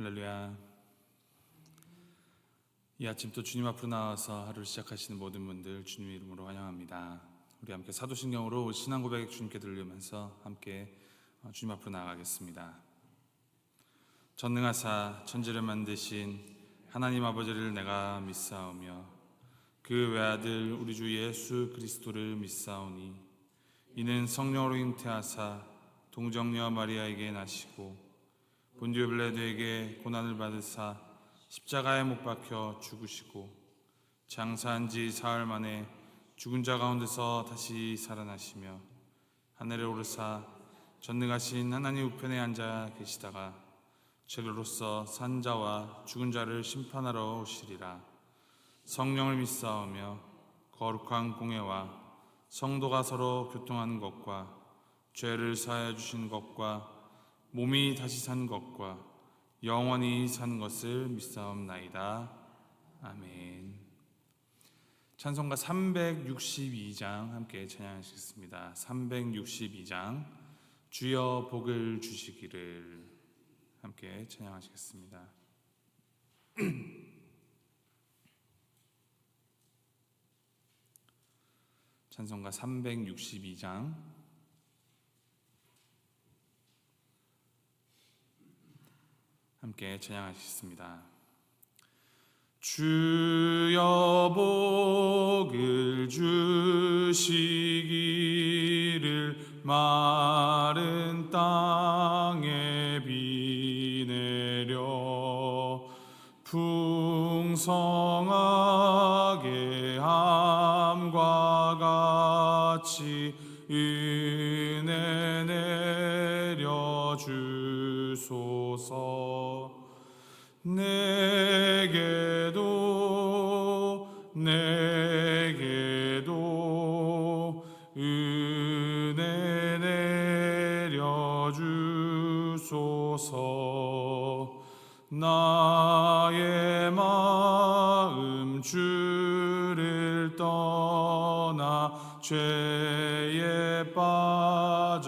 할렐루야. 이 아침 또 주님 앞으로 나와서 하루를 시작하시는 모든 분들 주님의 이름으로 환영합니다. 우리 함께 사도신경으로 신앙 고백 주님께 들으면서 함께 주님 앞으로 나아가겠습니다. 전능하사 천지를 만드신 하나님 아버지를 내가 믿사오며 그 외아들 우리 주 예수 그리스도를 믿사오니 이는 성령으로 잉태하사 동정녀 마리아에게 나시고 본디오 빌라도에게 고난을 받으사 십자가에 못 박혀 죽으시고 장사한 지 사흘 만에 죽은 자 가운데서 다시 살아나시며 하늘에 오르사 전능하신 하나님 우편에 앉아 계시다가 죄로서 산 자와 죽은 자를 심판하러 오시리라. 성령을 믿사오며 거룩한 공회와 성도가 서로 교통하는 것과 죄를 사하여 주신 것과 몸이 다시 산 것과 영원히 사는 것을 믿사옵나이다. 아멘. 찬송가 362장 함께 찬양하시겠습니다. 362장 주여 복을 주시기를 함께 찬양하시겠습니다. 찬송가 362장 함께 찬양하시겠습니다. 주여 복을 주시기를 마른 땅에 비 내려 풍성하게 함과 같이 은혜 내려 주소서. 내게도 은혜 내려 주소서. 나의 마음 주를 떠나 죄에 빠져갈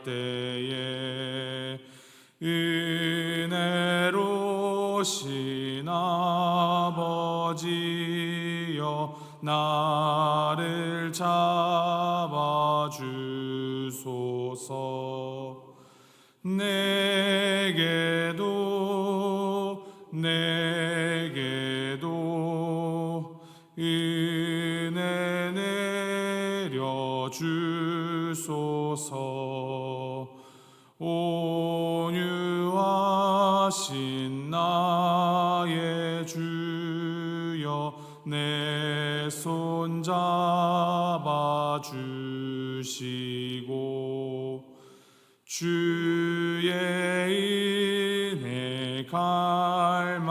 때에 은혜로우신 아버지여 나를 잡아주소서. 내게도 은혜 내려 주소서. 온유하신 나의 주여 내 손 잡아주시고 주의 은혜 갈망하는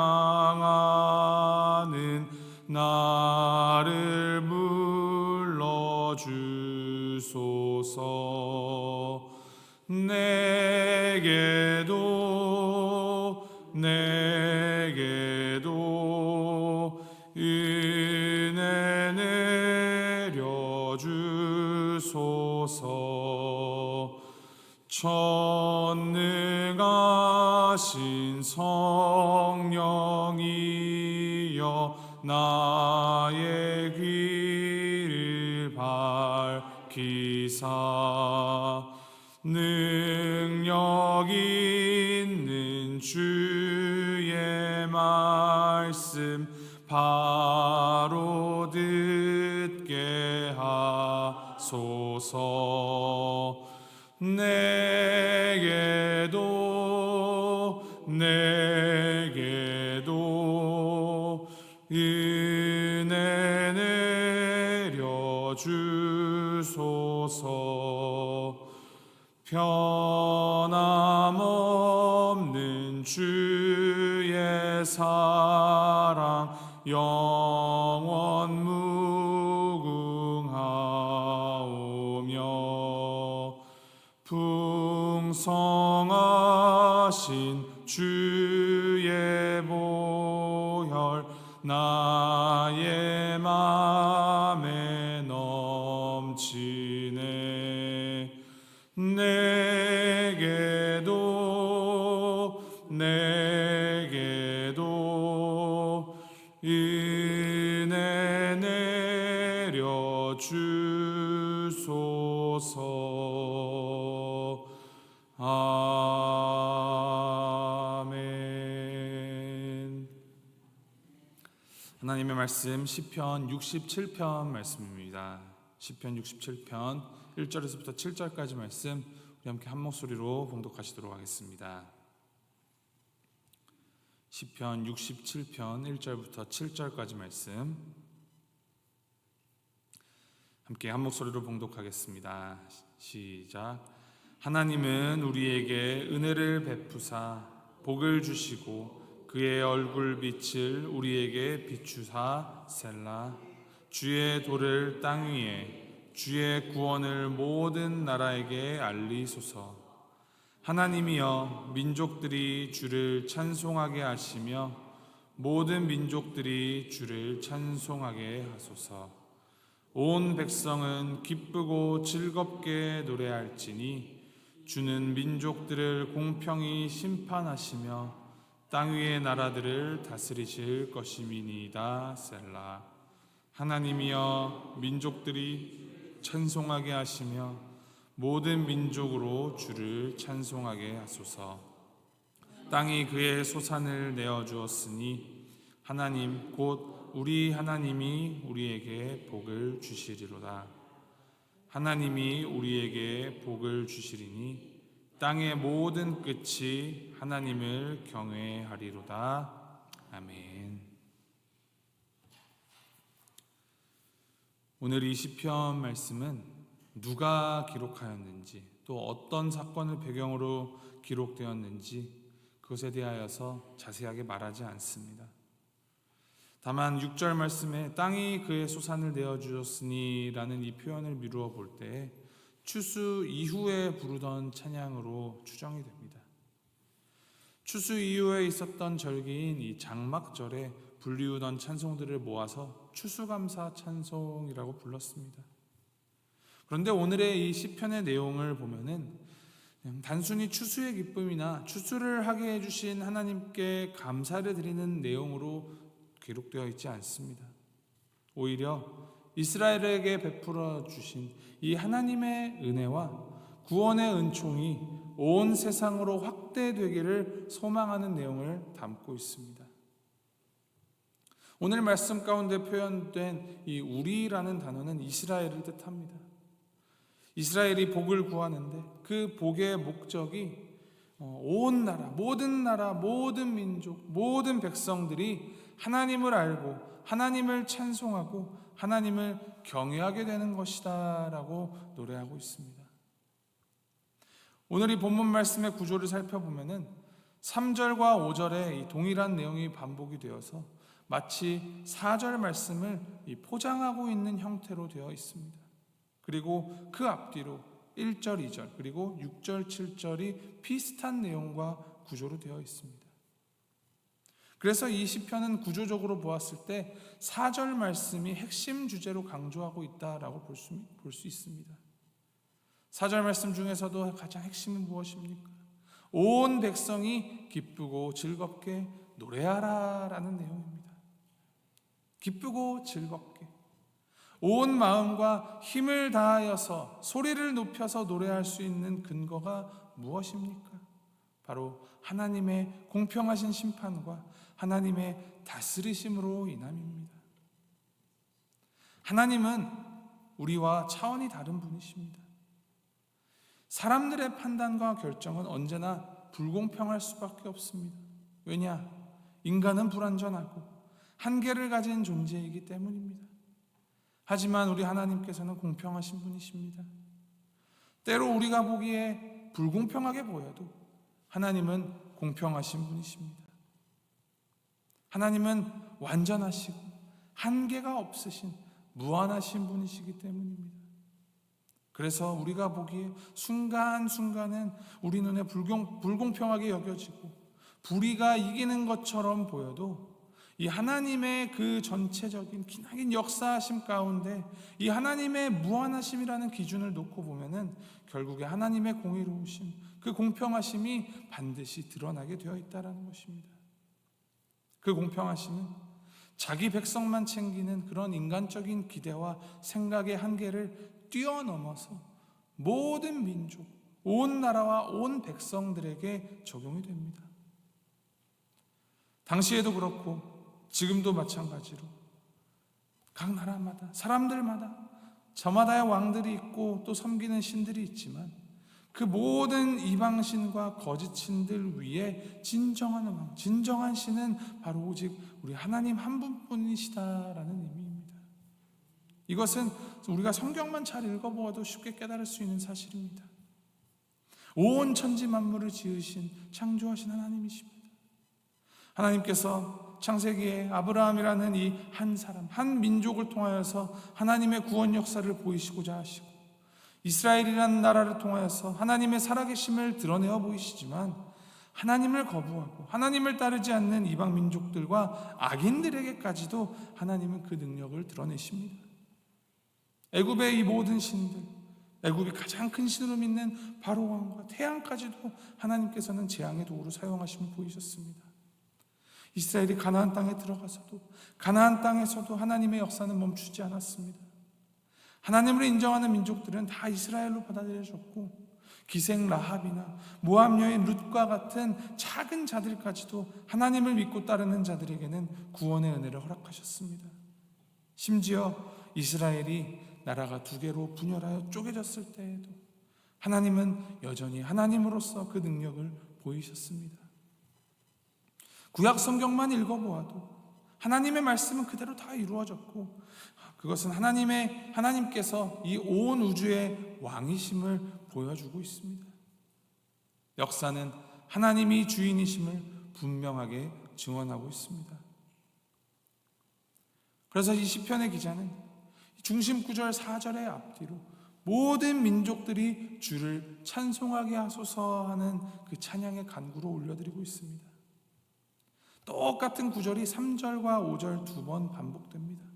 나를 불러주소서. 내게도 은혜 내려 주소서. 전능하신 성령이여 나의 귀를 밝히사 능력 있는 주의 말씀 바로 듣게 하소서. 내게도 은혜 내려 주소서. 변함없는 주의 사랑 영원 무궁하오며 풍성하신 주의 보혈 나의 맘에 넘치네. 내게도 주옵소서. 아멘. 하나님의 말씀 시편 67편 말씀입니다. 시편 67편 1절에서부터 7절까지 말씀 우리 함께 한 목소리로 봉독하시도록 하겠습니다. 시편 67편 1절부터 7절까지 말씀 함께 한 목소리로 봉독하겠습니다. 시작. 하나님은 우리에게 은혜를 베푸사 복을 주시고 그의 얼굴빛을 우리에게 비추사 셀라. 주의 도를 땅 위에 주의 구원을 모든 나라에게 알리소서. 하나님이여 민족들이 주를 찬송하게 하시며 모든 민족들이 주를 찬송하게 하소서. 온 백성은 기쁘고 즐겁게 노래할지니 주는 민족들을 공평히 심판하시며 땅 위의 나라들을 다스리실 것임이니이다. 셀라. 하나님이여 민족들이 찬송하게 하시며 모든 민족으로 주를 찬송하게 하소서. 땅이 그의 소산을 내어주었으니 하나님 곧 우리 하나님이 우리에게 복을 주시리로다. 하나님이 우리에게 복을 주시리니 땅의 모든 끝이 하나님을 경외하리로다. 아멘. 오늘 이 시편 말씀은 누가 기록하였는지 또 어떤 사건을 배경으로 기록되었는지 그것에 대하여서 자세하게 말하지 않습니다. 다만 6절 말씀에 땅이 그의 소산을 내어주었으니 라는 이 표현을 미루어 볼 때 추수 이후에 부르던 찬양으로 추정이 됩니다. 추수 이후에 있었던 절기인 이 장막절에 불리우던 찬송들을 모아서 추수감사 찬송이라고 불렀습니다. 그런데 오늘의 이 시편의 내용을 보면은 그냥 단순히 추수의 기쁨이나 추수를 하게 해주신 하나님께 감사를 드리는 내용으로 기록되어 있지 않습니다. 오히려 이스라엘에게 베풀어 주신 이 하나님의 은혜와 구원의 은총이 온 세상으로 확대되기를 소망하는 내용을 담고 있습니다. 오늘 말씀 가운데 표현된 이 우리라는 단어는 이스라엘을 뜻합니다. 이스라엘이 복을 구하는데 그 복의 목적이 온 나라, 모든 민족, 모든 백성들이 하나님을 알고 하나님을 찬송하고 하나님을 경외하게 되는 것이다 라고 노래하고 있습니다. 오늘 이 본문 말씀의 구조를 살펴보면은 3절과 5절에 이 동일한 내용이 반복이 되어서 마치 4절 말씀을 포장하고 있는 형태로 되어 있습니다. 그리고 그 앞뒤로 1절, 2절, 그리고 6절, 7절이 비슷한 내용과 구조로 되어 있습니다. 그래서 이 시편은 구조적으로 보았을 때 4절 말씀이 핵심 주제로 강조하고 있다라고 볼 수 있습니다. 4절 말씀 중에서도 가장 핵심은 무엇입니까? 온 백성이 기쁘고 즐겁게 노래하라 라는 내용입니다. 기쁘고 즐겁게 온 마음과 힘을 다하여서 소리를 높여서 노래할 수 있는 근거가 무엇입니까? 바로 하나님의 공평하신 심판과 하나님의 다스리심으로 인함입니다. 하나님은 우리와 차원이 다른 분이십니다. 사람들의 판단과 결정은 언제나 불공평할 수밖에 없습니다. 왜냐? 인간은 불완전하고 한계를 가진 존재이기 때문입니다. 하지만 우리 하나님께서는 공평하신 분이십니다. 때로 우리가 보기에 불공평하게 보여도 하나님은 공평하신 분이십니다. 하나님은 완전하시고 한계가 없으신 무한하신 분이시기 때문입니다. 그래서 우리가 보기에 순간순간은 우리 눈에 불공평하게 여겨지고 불의가 이기는 것처럼 보여도 이 하나님의 그 전체적인 기나긴 역사하심 가운데 이 하나님의 무한하심이라는 기준을 놓고 보면은 결국에 하나님의 공의로우심, 그 공평하심이 반드시 드러나게 되어 있다는 것입니다. 그 공평하심은 자기 백성만 챙기는 그런 인간적인 기대와 생각의 한계를 뛰어넘어서 모든 민족, 온 나라와 온 백성들에게 적용이 됩니다. 당시에도 그렇고 지금도 마찬가지로 각 나라마다 사람들마다 저마다의 왕들이 있고 또 섬기는 신들이 있지만 그 모든 이방신과 거짓 신들 위에 진정한 왕, 진정한 신은 바로 오직 우리 하나님 한 분뿐이시다라는 의미입니다. 이것은 우리가 성경만 잘 읽어보아도 쉽게 깨달을 수 있는 사실입니다. 온 천지 만물을 지으신 창조하신 하나님이십니다. 하나님께서 창세기에 아브라함이라는 이 한 사람, 한 민족을 통하여서 하나님의 구원 역사를 보이시고자 하시고 이스라엘이라는 나라를 통하여서 하나님의 살아계심을 드러내어 보이시지만 하나님을 거부하고 하나님을 따르지 않는 이방 민족들과 악인들에게까지도 하나님은 그 능력을 드러내십니다. 애굽의 이 모든 신들, 애굽이 가장 큰 신으로 믿는 바로 왕과 태양까지도 하나님께서는 재앙의 도구로 사용하심을 보이셨습니다. 이스라엘이 가나안 땅에 들어가서도 가나안 땅에서도 하나님의 역사는 멈추지 않았습니다. 하나님을 인정하는 민족들은 다 이스라엘로 받아들여졌고 기생 라합이나 모압 여인 룻과 같은 작은 자들까지도 하나님을 믿고 따르는 자들에게는 구원의 은혜를 허락하셨습니다. 심지어 이스라엘이 나라가 두 개로 분열하여 쪼개졌을 때에도 하나님은 여전히 하나님으로서 그 능력을 보이셨습니다. 구약 성경만 읽어보아도 하나님의 말씀은 그대로 다 이루어졌고 그것은 하나님께서 이 온 우주의 왕이심을 보여주고 있습니다. 역사는 하나님이 주인이심을 분명하게 증언하고 있습니다. 그래서 이 시편의 기자는 중심 구절 4절의 앞뒤로 모든 민족들이 주를 찬송하게 하소서 하는 그 찬양의 간구로 올려드리고 있습니다. 똑같은 구절이 3절과 5절 두 번 반복됩니다.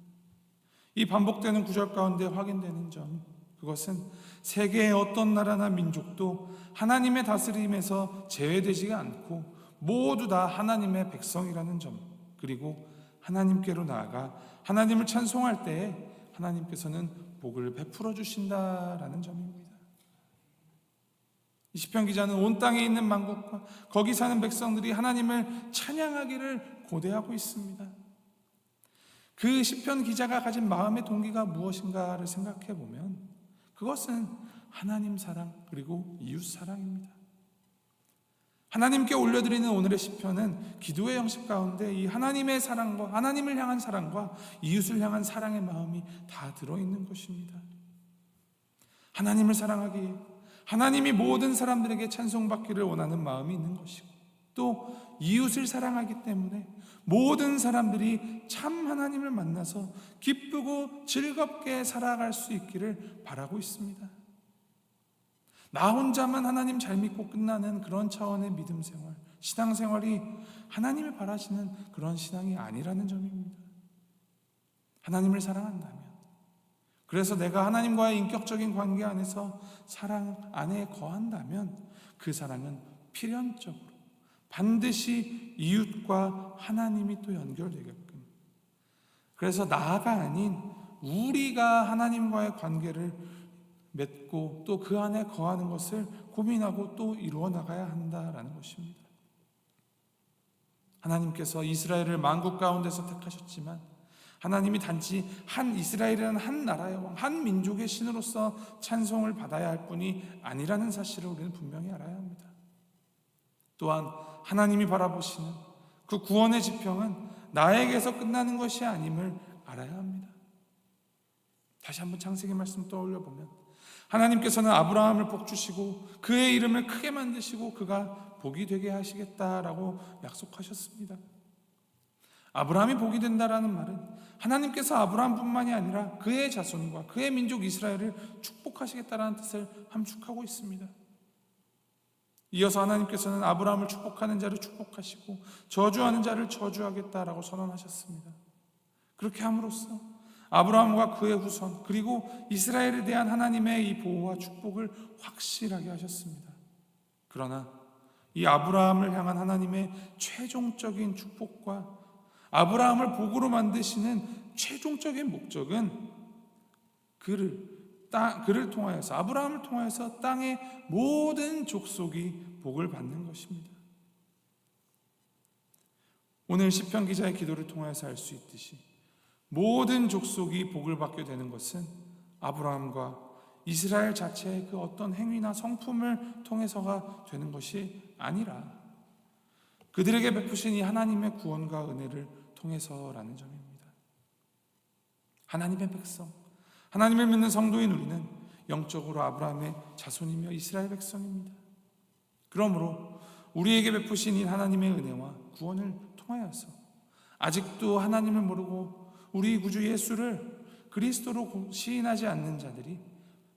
이 반복되는 구절 가운데 확인되는 점, 그것은 세계의 어떤 나라나 민족도 하나님의 다스림에서 제외되지가 않고 모두 다 하나님의 백성이라는 점, 그리고 하나님께로 나아가 하나님을 찬송할 때에 하나님께서는 복을 베풀어 주신다라는 점입니다. 이 시편 기자는 온 땅에 있는 만국과 거기 사는 백성들이 하나님을 찬양하기를 고대하고 있습니다. 그 시편 기자가 가진 마음의 동기가 무엇인가를 생각해 보면 그것은 하나님 사랑 그리고 이웃 사랑입니다. 하나님께 올려드리는 오늘의 시편은 기도의 형식 가운데 이 하나님의 사랑과 하나님을 향한 사랑과 이웃을 향한 사랑의 마음이 다 들어있는 것입니다. 하나님을 하나님이 모든 사람들에게 찬송받기를 원하는 마음이 있는 것이고 또 이웃을 사랑하기 때문에 모든 사람들이 참 하나님을 만나서 기쁘고 즐겁게 살아갈 수 있기를 바라고 있습니다. 나 혼자만 하나님 잘 믿고 끝나는 그런 차원의 믿음 생활, 신앙 생활이 하나님이 바라시는 그런 신앙이 아니라는 점입니다. 하나님을 사랑한다면, 그래서 내가 하나님과의 인격적인 관계 안에서 사랑 안에 거한다면 그 사랑은 필연적으로 반드시 이웃과 하나님이 또 연결되게끔, 그래서 나가 아닌 우리가 하나님과의 관계를 맺고 또 그 안에 거하는 것을 고민하고 또 이루어 나가야 한다라는 것입니다. 하나님께서 이스라엘을 만국 가운데서 택하셨지만 하나님이 단지 한 이스라엘이라는 한 나라의 왕, 한 민족의 신으로서 찬송을 받아야 할 뿐이 아니라는 사실을 우리는 분명히 알아야 합니다. 또한 하나님이 바라보시는 그 구원의 지평은 나에게서 끝나는 것이 아님을 알아야 합니다. 다시 한번 창세기 말씀 떠올려 보면 하나님께서는 아브라함을 복주시고 그의 이름을 크게 만드시고 그가 복이 되게 하시겠다라고 약속하셨습니다. 아브라함이 복이 된다라는 말은 하나님께서 아브라함뿐만이 아니라 그의 자손과 그의 민족 이스라엘을 축복하시겠다라는 뜻을 함축하고 있습니다. 이어서 하나님께서는 아브라함을 축복하는 자를 축복하시고 저주하는 자를 저주하겠다라고 선언하셨습니다. 그렇게 함으로써 아브라함과 그의 후손 그리고 이스라엘에 대한 하나님의 이 보호와 축복을 확실하게 하셨습니다. 그러나 이 아브라함을 향한 하나님의 최종적인 축복과 아브라함을 복으로 만드시는 최종적인 목적은 그를 그를 통하여서, 아브라함을 통하여서 땅의 모든 족속이 복을 받는 것입니다. 오늘 시편 기자의 기도를 통해서 알 수 있듯이 모든 족속이 복을 받게 되는 것은 아브라함과 이스라엘 자체의 그 어떤 행위나 성품을 통해서가 되는 것이 아니라 그들에게 베푸신 이 하나님의 구원과 은혜를 통해서라는 점입니다. 하나님의 백성, 하나님을 믿는 성도인 우리는 영적으로 아브라함의 자손이며 이스라엘 백성입니다. 그러므로 우리에게 베푸신 이 하나님의 은혜와 구원을 통하여서 아직도 하나님을 모르고 우리 구주 예수를 그리스도로 시인하지 않는 자들이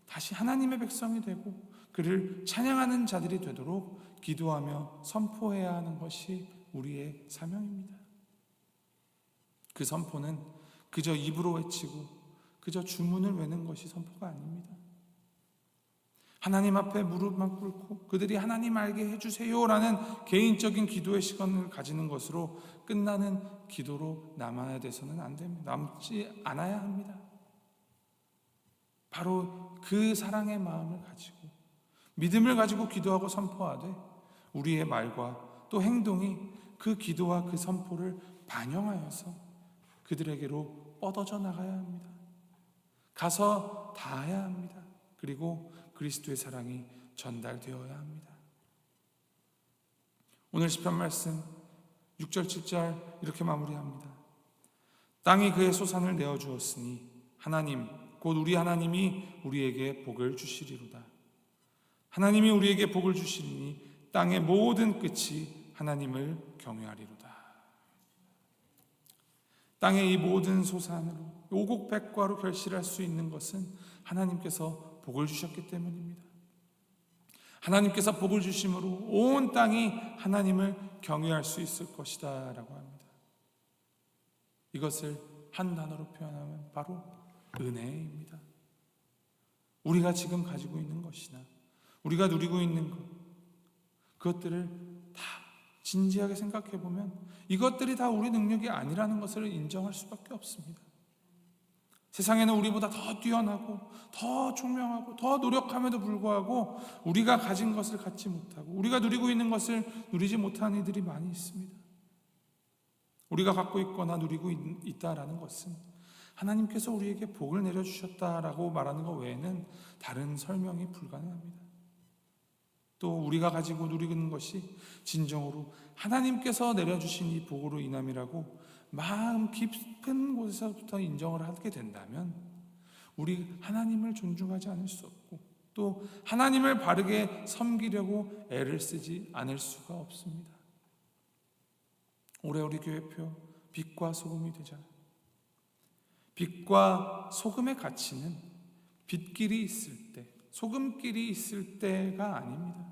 다시 하나님의 백성이 되고 그를 찬양하는 자들이 되도록 기도하며 선포해야 하는 것이 우리의 사명입니다. 그 선포는 그저 입으로 외치고 그저 주문을 외는 것이 선포가 아닙니다. 하나님 앞에 무릎만 꿇고 그들이 하나님 알게 해주세요라는 개인적인 기도의 시간을 가지는 것으로 끝나는 기도로 남아야 돼서는 안 됩니다. 남지 않아야 합니다. 바로 그 사랑의 마음을 가지고 믿음을 가지고 기도하고 선포하되 우리의 말과 또 행동이 그 기도와 그 선포를 반영하여서 그들에게로 뻗어져 나가야 합니다. 가서 닿아야 합니다. 그리고 그리스도의 사랑이 전달되어야 합니다. 오늘 시편 말씀 6절 7절 이렇게 마무리합니다. 땅이 그의 소산을 내어주었으니 하나님 곧 우리 하나님이 우리에게 복을 주시리로다. 하나님이 우리에게 복을 주시리니 땅의 모든 끝이 하나님을 경외하리로다. 땅의 이 모든 소산으로 오곡백과로 결실할 수 있는 것은 하나님께서 복을 주셨기 때문입니다. 하나님께서 복을 주심으로 온 땅이 하나님을 경외할 수 있을 것이다 라고 합니다. 이것을 한 단어로 표현하면 바로 은혜입니다. 우리가 지금 가지고 있는 것이나 우리가 누리고 있는 것, 그것들을 다 진지하게 생각해 보면 이것들이 다 우리 능력이 아니라는 것을 인정할 수밖에 없습니다. 세상에는 우리보다 더 뛰어나고 더 총명하고 더 노력함에도 불구하고 우리가 가진 것을 갖지 못하고 우리가 누리고 있는 것을 누리지 못하는 이들이 많이 있습니다. 우리가 갖고 있거나 누리고 있다라는 것은 하나님께서 우리에게 복을 내려주셨다라고 말하는 것 외에는 다른 설명이 불가능합니다. 또 우리가 가지고 누리는 것이 진정으로 하나님께서 내려주신 이 복으로 인함이라고 마음 깊은 곳에서부터 인정을 하게 된다면 우리 하나님을 존중하지 않을 수 없고 또 하나님을 바르게 섬기려고 애를 쓰지 않을 수가 없습니다. 올해 우리 교회표 빛과 소금이 되자. 빛과 소금의 가치는 빛끼리 있을 때, 소금끼리 있을 때가 아닙니다.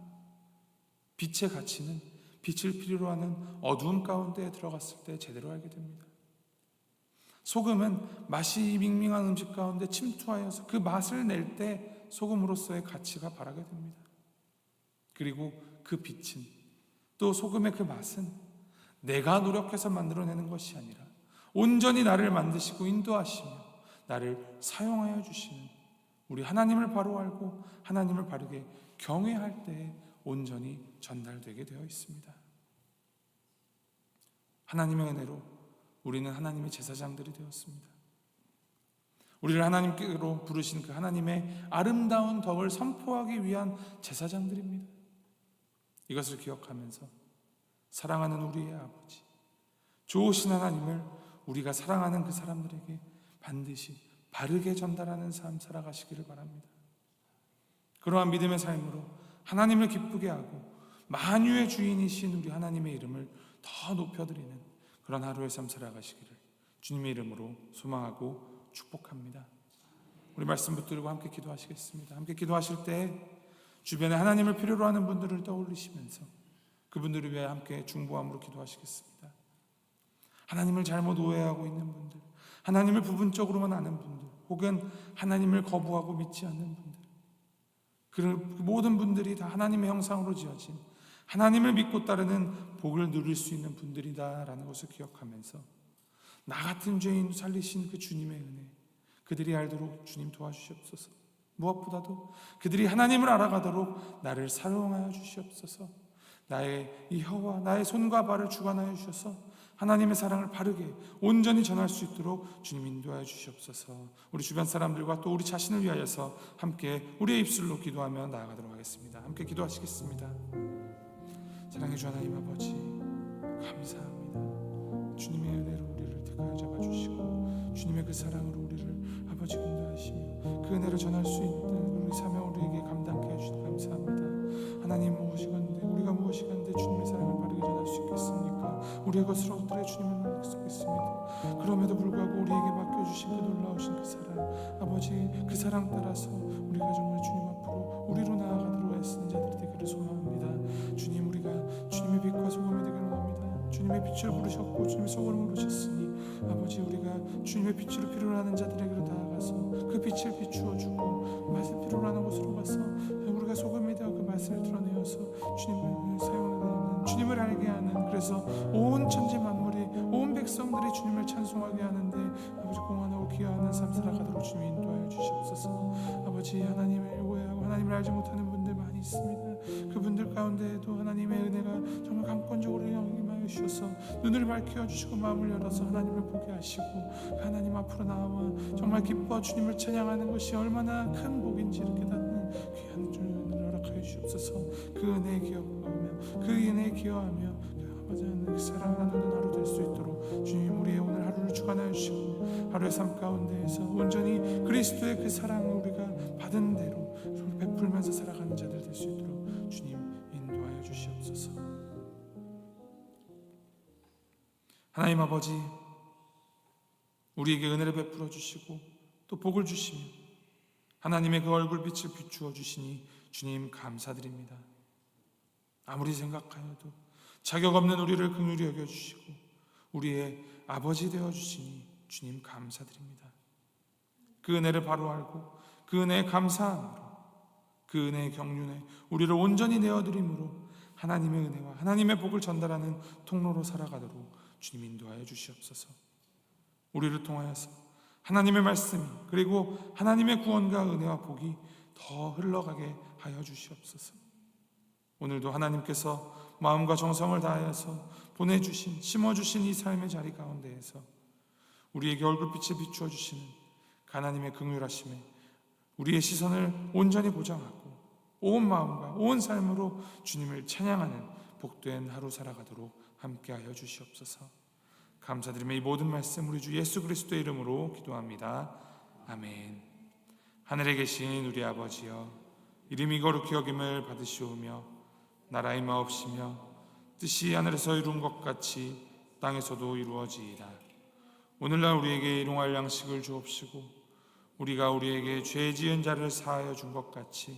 빛의 가치는 빛을 필요로 하는 어두운 가운데에 들어갔을 때 제대로 알게 됩니다. 소금은 맛이 밍밍한 음식 가운데 침투하여서 그 맛을 낼 때 소금으로서의 가치가 발하게 됩니다. 그리고 그 빛은 또 소금의 그 맛은 내가 노력해서 만들어내는 것이 아니라 온전히 나를 만드시고 인도하시며 나를 사용하여 주시는 우리 하나님을 바로 알고 하나님을 바르게 경외할 때에 온전히 전달되게 되어 있습니다. 하나님의 은혜로 우리는 하나님의 제사장들이 되었습니다. 우리를 하나님께로 부르신 그 하나님의 아름다운 덕을 선포하기 위한 제사장들입니다. 이것을 기억하면서 사랑하는 우리의 아버지, 좋으신 하나님을 우리가 사랑하는 그 사람들에게 반드시 바르게 전달하는 삶 살아가시기를 바랍니다. 그러한 믿음의 삶으로 하나님을 기쁘게 하고 만유의 주인이신 우리 하나님의 이름을 더 높여드리는 그런 하루의 삶 살아가시기를 주님의 이름으로 소망하고 축복합니다. 우리 말씀 붙들고 함께 기도하시겠습니다. 함께 기도하실 때 주변에 하나님을 필요로 하는 분들을 떠올리시면서 그분들을 위해 함께 중보함으로 기도하시겠습니다. 하나님을 잘못 오해하고 있는 분들, 하나님을 부분적으로만 아는 분들, 혹은 하나님을 거부하고 믿지 않는 분들, 그 모든 분들이 다 하나님의 형상으로 지어진 하나님을 믿고 따르는 복을 누릴 수 있는 분들이다라는 것을 기억하면서 나 같은 죄인 살리신 그 주님의 은혜, 그들이 알도록 주님 도와주시옵소서. 무엇보다도 그들이 하나님을 알아가도록 나를 사용하여 주시옵소서. 나의 이 혀와 나의 손과 발을 주관하여 주셔서 하나님의 사랑을 바르게 온전히 전할 수 있도록 주님 인도하여 주시옵소서. 우리 주변 사람들과 또 우리 자신을 위하여서 함께 우리의 입술로 기도하며 나아가도록 하겠습니다. 함께 기도하시겠습니다. 사랑해 주 하나님 아버지, 감사합니다. 주님의 은혜로 우리를 택하여 잡아주시고 주님의 그 사랑으로 우리를 아버지 인도하시며 그 은혜를 전할 수 있는 우리 사명 우리에게 감당케 해주시니 감사합니다. 하나님 무엇이건데 우리가 무엇이건데 주님의 사랑을 바르게 전할 수 있겠습니까? 우리의 것으로 엎드려 주님을 약속했습니다. 그럼에도 불구하고 우리에게 맡겨주신 그 놀라우신 그 사랑, 아버지 그 사랑 따라서 우리가 정말 주님 앞으로 우리로 나아가도록 애쓰는 자들이 되기를 소망합니다. 주님, 우리가 주님의 빛과 소금이 되기를 원합니다. 주님의 빛을 부르셨고 주님의 소금을 부르셨으니 아버지 우리가 주님의 빛으로 필요로 하는 자들에게로 나아가서 그 빛을 비추어주고 맛을 필요로 하는 곳으로 가서 우리가 소금이 되어 그 맛을 드러내어서 주님을 사용하는, 주님을 알게 하는, 그래서 온 천지 만물이, 온 백성들이 주님을 찬송하게 하는데 아버지 공헌하고 기여하는 삶 살아가도록 주님 인도하여 주시옵소서. 아버지 하나님을 오해하고 하나님을 알지 못하는 분들 많이 있습니다. 그분들 가운데에도 하나님의 은혜가 정말 강권적으로 임하여 주셔서 눈을 밝혀 주시고 마음을 열어서 하나님을 보게 하시고 하나님 앞으로 나와 정말 기뻐 주님을 찬양하는 것이 얼마나 큰 복인지를 깨닫는 귀한 주님을 허락하여 주옵소서. 그 은혜에 기억하며 그 은혜에 기여하며 아버지 하나님의 사랑을 나누는 하루 될 수 있도록 주님 우리의 오늘 하루를 주관하여 주시고 하루의 삶 가운데에서 온전히 그리스도의 그 사랑을 우리가 받은 대로 베풀면서 살아가는 자들 될 수 있도록 주님 인도하여 주시옵소서. 하나님 아버지, 우리에게 은혜를 베풀어 주시고 또 복을 주시며 하나님의 그 얼굴빛을 비추어 주시니 주님 감사드립니다. 아무리 생각하여도 자격 없는 우리를 긍휼히 여겨주시고 우리의 아버지 되어주시니 주님 감사드립니다. 그 은혜를 바로 알고 그 은혜에 감사함으로 그 은혜의 경륜에 우리를 온전히 내어드림으로 하나님의 은혜와 하나님의 복을 전달하는 통로로 살아가도록 주님 인도하여 주시옵소서. 우리를 통하여서 하나님의 말씀이 그리고 하나님의 구원과 은혜와 복이 더 흘러가게 하여 주시옵소서. 오늘도 하나님께서 마음과 정성을 다하여서 보내주신, 심어주신 이 삶의 자리 가운데에서 우리에게 얼굴빛을 비추어 주시는 하나님의 긍휼하심에 우리의 시선을 온전히 고정하고 온 마음과 온 삶으로 주님을 찬양하는 복된 하루 살아가도록 함께하여 주시옵소서. 감사드리며 이 모든 말씀 우리 주 예수 그리스도의 이름으로 기도합니다. 아멘. 하늘에 계신 우리 아버지여, 이름이 거룩히 여김을 받으시오며 나라의 마옵시며 뜻이 하늘에서 이룬 것 같이 땅에서도 이루어지이다. 오늘날 우리에게 일용할 양식을 주옵시고 우리가 우리에게 죄 지은 자를 사하여 준 것 같이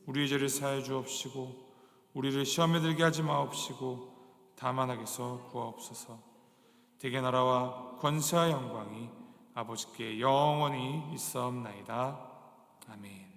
우리의 죄를 사하여 주옵시고 우리를 시험에 들게 하지 마옵시고 다만 악에서 구하옵소서. 대개 나라와 권세와 영광이 아버지께 영원히 있사옵나이다. 아멘.